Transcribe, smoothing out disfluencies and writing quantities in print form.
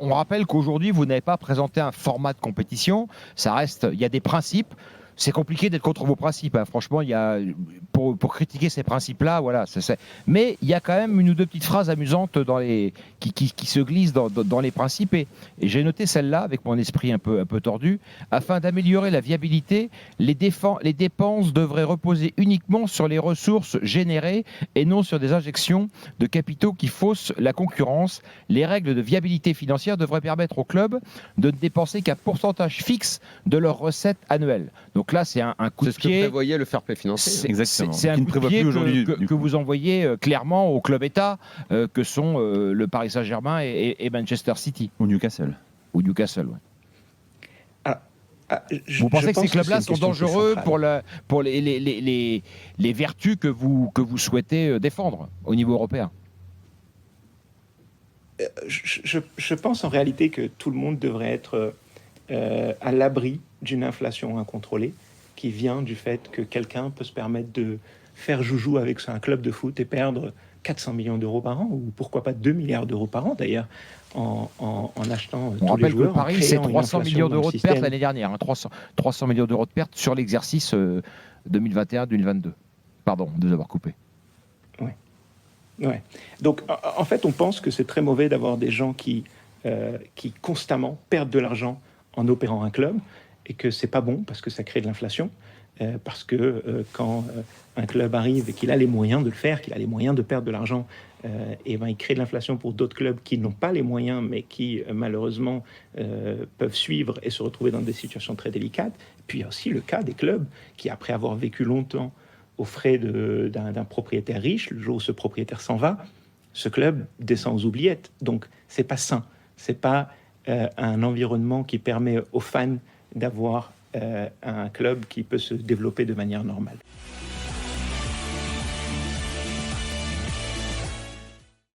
On rappelle qu'aujourd'hui, vous n'avez pas présenté un format de compétition. Ça reste, il y a des principes. C'est compliqué d'être contre vos principes, hein. Franchement, pour critiquer ces principes-là, voilà. Mais il y a quand même une ou deux petites phrases amusantes qui se glissent dans les principes. Et j'ai noté celle-là avec mon esprit un peu tordu. Afin d'améliorer la viabilité, les dépenses devraient reposer uniquement sur les ressources générées et non sur des injections de capitaux qui faussent la concurrence. Les règles de viabilité financière devraient permettre aux clubs de ne dépenser qu'un pourcentage fixe de leurs recettes annuelles. Donc là, c'est un coup de C'est ce que pied. prévoyait le fair play financier. Exactement. C'est un Qui ne coup de prévoit pied plus aujourd'hui que vous envoyez clairement aux clubs États que sont le Paris Saint-Germain et Manchester City. Ou Newcastle. Ou Newcastle, ouais. Je Vous pensez que pense ces clubs-là c'est une sont question plus dangereux centrale. pour les vertus que vous souhaitez défendre au niveau européen? Je pense en réalité que tout le monde devrait être à l'abri d'une inflation incontrôlée qui vient du fait que quelqu'un peut se permettre de faire joujou avec un club de foot et perdre 400 millions d'euros par an, ou pourquoi pas 2 milliards d'euros par an d'ailleurs, en achetant On tous les rappelle que joueurs. Paris, c'est 300 millions d'euros de pertes perte l'année dernière. 300 millions d'euros de pertes sur l'exercice 2021-2022. Pardon de vous avoir coupé. Ouais. Donc, en fait, on pense que c'est très mauvais d'avoir des gens qui constamment perdent de l'argent en opérant un club, et que c'est pas bon parce que ça crée de l'inflation. Parce que quand un club arrive et qu'il a les moyens de le faire, qu'il a les moyens de perdre de l'argent, et ben, il crée de l'inflation pour d'autres clubs qui n'ont pas les moyens, mais qui malheureusement peuvent suivre et se retrouver dans des situations très délicates. Puis il y a aussi le cas des clubs qui, après avoir vécu longtemps aux frais d'un propriétaire riche, le jour où ce propriétaire s'en va, ce club descend aux oubliettes. Donc c'est pas sain, c'est pas un environnement qui permet aux fans d'avoir un club qui peut se développer de manière normale.